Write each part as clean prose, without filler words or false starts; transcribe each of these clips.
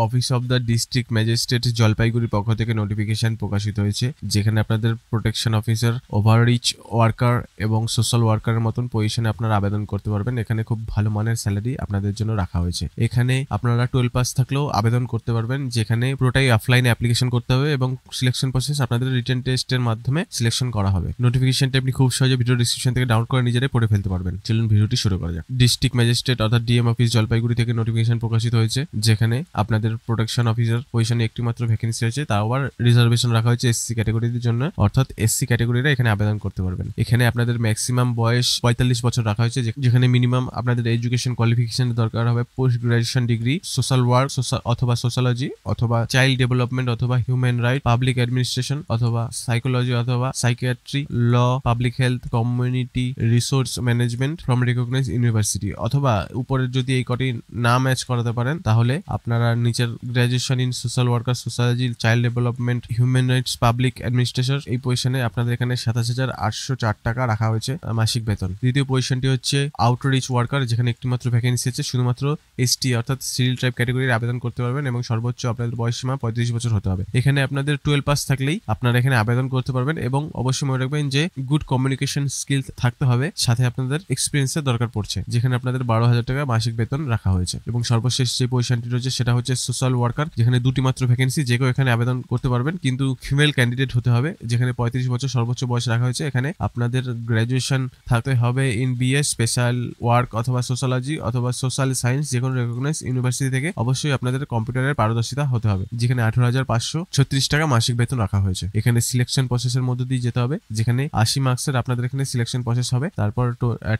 Office of the district magistrate জলপাইগুড়ির পক্ষ থেকে নোটিফিকেশন প্রকাশিত হয়েছে, যেখানে আপনাদের প্রোটেকশন অফিসার, ওভাররিচ ওয়ার্কার এবং সোশ্যাল ওয়ার্কারের মতন পজিশনে আপনারা আবেদন করতে পারবেন। এখানে খুব ভালো মানের স্যালারি আপনাদের জন্য রাখা হয়েছে। এখানে আপনারা 12 পাস থাকলেও আবেদন করতে পারবেন, যেখানে পুরোটাই অফলাইনে অ্যাপ্লিকেশন করতে হবে এবং সিলেকশন প্রসেস আপনাদের রিটেন টেস্টের মাধ্যমে সিলেকশন করা হবে। নোটিফিকেশনটা আপনি খুব সহজে ভিডিও ডিসক্রিপশন থেকে ডাউনলোড করে নিজেরাই পড়ে ফেলতে পারবেন। চলুন ভিডিওটি শুরু করা যাক। ডিস্ট্রিক্ট ম্যাজিস্ট্রেট অর্থাৎ ডিএম অফিস জলপাইগুড়ি থেকে নোটিফিকেশন প্রকাশিত হয়েছে, যেখানে আপনাদের প্রোটেকশন অফিসার পজিশনে একটি মাত্র ভ্যাকেন্সি রয়েছে, তাও আবার রিজার্ভেশন রাখা হয়েছে এসসি ক্যাটাগরির জন্য, অর্থাৎ এসসি ক্যাটাগরিরা এখানে আবেদন করতে পারবেন। এখানে আপনাদের ম্যাক্সিমাম বয়স 45 বছর রাখা হয়েছে, যেখানে মিনিমাম আপনাদের এডুকেশন কোয়ালিফিকেশন দরকার হবে post graduation degree, social work অথবা সোশ্যালজি অথবা চাইল্ড ডেভেলপমেন্ট অথবা হিউম্যান রাইট, পাবলিক অ্যাডমিনিস্ট্রেশন অথবা সাইকোলজি অথবা psychiatry, law, public health, community resource management from recognised university, অথবা উপরের যদি এই কটি না ম্যাচ করাতে পারেন তাহলে আপনারা নিচের graduation in social worker, sociology, child development, human rights, public administration এই পজিশনে আপনাদের এখানে 27,804 টাকা রাখা হয়েছে মাসিক বেতন। দ্বিতীয় পজিশনটি হচ্ছে আউটরিচ ওয়ার্কার, যেখানে একটি মাত্র ভ্যাকেন্সি আছে, শুধুমাত্র এসটি অর্থাৎ সিরিয়াল ট্রাইব ক্যাটাগরির আবেদন করতে পারবেন এবং সর্বোচ্চ আপনাদের বয়স সীমা 35 বছর হতে হবে। এখানে আপনাদের 12 পাস থাকলেই আপনারা এখানে আবেদন করতে পারবেন এবং অবশ্যই মনে রাখবেন যে গুড কমিউনিকেশন স্কিল থাকতে হবে, সাথে আপনাদের এক্সপিরিয়েন্সের দরকার পড়ছে, যেখানে আপনাদের 12,000 টাকা মাসিক বেতন রাখা হয়েছে। এবং সর্বশেষ যে পজিশনটি রয়েছে সেটা হচ্ছে সোশ্যাল ওয়ার্কার, যেখানে দুটি মাত্র ভ্যাকেন্সি, যে কেউ এখানে আবেদন করতে পারবেন, কিন্তু ফিমেল ক্যান্ডিডেট হতে হবে, যেখানে 35 বছর সর্বোচ্চ বয়স রাখা হয়েছে। এখানে আপনাদের গ্রাজুয়েশন থাকতে হবে ইন বিএ স্পেশাল ওয়ার্ক অথবা সোশ্যালজি অথবা সোশ্যাল সায়েন্স যে কোনো রেকগনাইজড ইউনিভার্সিটি থেকে। অবশ্যই আপনাদের কম্পিউটারের পারদর্শিতা হতে হবে, যেখানে 18,536 টাকা মাসিক বেতন রাখা হয়েছে। এখানে সিলেকশন প্রসেসের মধ্য দিয়ে যেতে হবে, যেখানে 80 মার্কসের আপনাদের এখানে সিলেকশন প্রসেস হবে, তারপর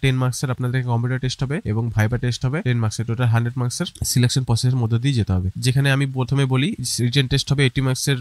10 মার্কসের আপনাদের কম্পিউটার টেস্ট হবে এবং ভাইবা টেস্ট হবে 10 মার্কসের, টোটাল 100 মার্কসের সিলেকশন প্রসেসের মধ্য দিয়ে যেতে হবে। যেখানে আমি প্রথমে বলি, রিটেন টেস্ট হবে 80 মার্কসের,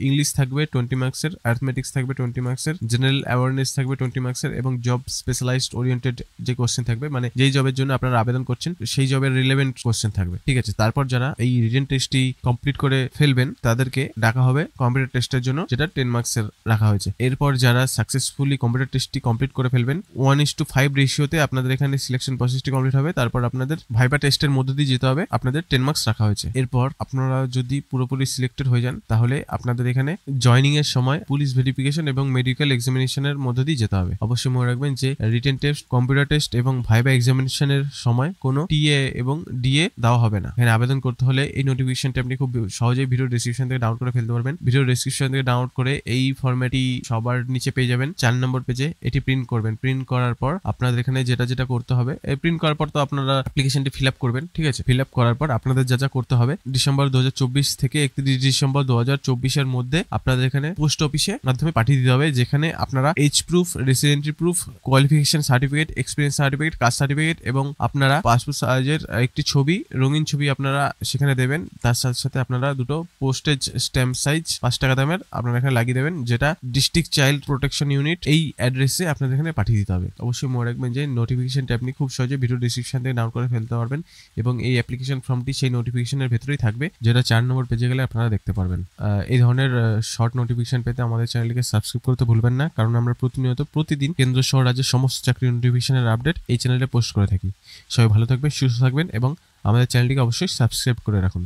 ইংলিশ থাকবে 20 মার্কসের, অ্যারিথমেটিক্স থাকবে 20 মার্কসের, জেনারেল অ্যাওয়ারনেস থাকবে 20 মার্কসের এবং জব স্পেশালাইজড ওরিয়েন্টেড যে কোশ্চেন থাকবে, মানে যেই জবের জন্য আপনারা আবেদন করছেন সেই জবের রিলেভেন্ট কোশ্চেন থাকবে। ঠিক আছে, তারপর যারা এই রিটেন টেস্টটি কমপ্লিট করে ফেলবেন তাদেরকে ডাকা হবে কম্পিউটার টেস্টের জন্য, যেটা 10 মার্কসের রাখা হয়েছে। এরপর যারা সাকসেসফুলি কম্পিউটার টেস্টটি কমপ্লিট করে ফেলবেন 1:5 রেশিওতে আপনাদের এখানে সিলেকশন প্রসেসটি কমপ্লিট হবে। তারপর আপনাদের ভাইবা টেস্টের মধ্যে দিয়ে যেতে হবে, আপনাদের 10 মার্কস রাখা হয়েছে। এরপর আপনারা যদি পুরোপুরি সিলেক্টেড হয়ে যান তাহলে আপনাদের এখানে জয়নিং এর সময় পুলিশ ভেরিফিকেশন এবং মেডিকেল এক্সামিনেশনের মধ্যে দিয়ে যেতে হবে। অবশ্যই মনে রাখবেন যে রিটেন টেস্ট, কম্পিউটার টেস্ট এবং ভাইবা এক্সামিনেশনের সময় কোনো টিএ এবং ডিএ দেওয়া হবে না। এখানে আবেদন করতে হলে এই নোটিফিকেশনটি আপনি খুব সহজেই ভিডিও ডেসক্রিপশন থেকে ডাউনলোড করে ফেলতে পারবেন। ভিডিও ডেসক্রিপশন থেকে ডাউনলোড করে এই ফরম্যাটটি সবার নিচে পেয়ে যাবেন 4 নম্বর পেজে, এটি প্রিন্ট করবেন। প্রিন্ট করার পর আপনাদের এখানে যেটা করতে হবে, এই প্রিন্ট করার পর তো আপনারা অ্যাপ্লিকেশনটি ফিল আপ করবেন। ঠিক আছে, ফিল আপ করার পর আপনাদের যা করতে হবে, ডিসেম্বর 2024 থেকে 31 ডিসেম্বর 2024 এর মধ্যে আপনাদের এখানে পোস্ট অফিসে মাধ্যমে পাঠিয়ে দিতে হবে, যেখানে আপনারা age proof, residency proof, qualification certificate, experience certificate, caste certificate এবং আপনারা পাসপোর্ট সাইজের একটি ছবি, রঙিন ছবি আপনারা সেখানে দেবেন। তার সাথে সাথে আপনারা দুটো পোস্টেজ স্ট্যাম্প সাইজ 5 টাকা দামের আপনারা এখানে লাগিয়ে দেবেন, যেটা ডিস্ট্রিক্ট চাইল্ড প্রোটেকশন ইউনিট এই অ্যাড্রেসে আপনাদের এখানে পাঠিয়ে দিতে হবে। অবশ্যই মনে রাখবেন যে নোটিফিকেশনটা আপনি খুব সহজে ভিডিও ডেসক্রিপশন থেকে ডাউনলোড করে ফেলতে পারবেন এবং এই অ্যাপ্লিকেশন ফর্মটি সেই নোটিফিকেশনের ভেতরেই থাকবে, যেটা 4 নম্বর পেজে গেলে আপনারা দেখতে পারবেন। এই ধরনের শর্ট নোটিফিকেশন পেতে আমাদের চ্যানেলকে সাবস্ক্রাইব করতে ভুলবেন না, কারণ আমরা প্রতিদিন কেন্দ্র সহ রাজ্যের সমস্ত চাকরি নোটিফিকেশনের আপডেট এই চ্যানেলে পোস্ট করে থাকি। সবাই ভালো থাকবেন, সুস্থ থাকবেন এবং আমাদের চ্যানেলটিকে অবশ্যই সাবস্ক্রাইব করে রাখুন।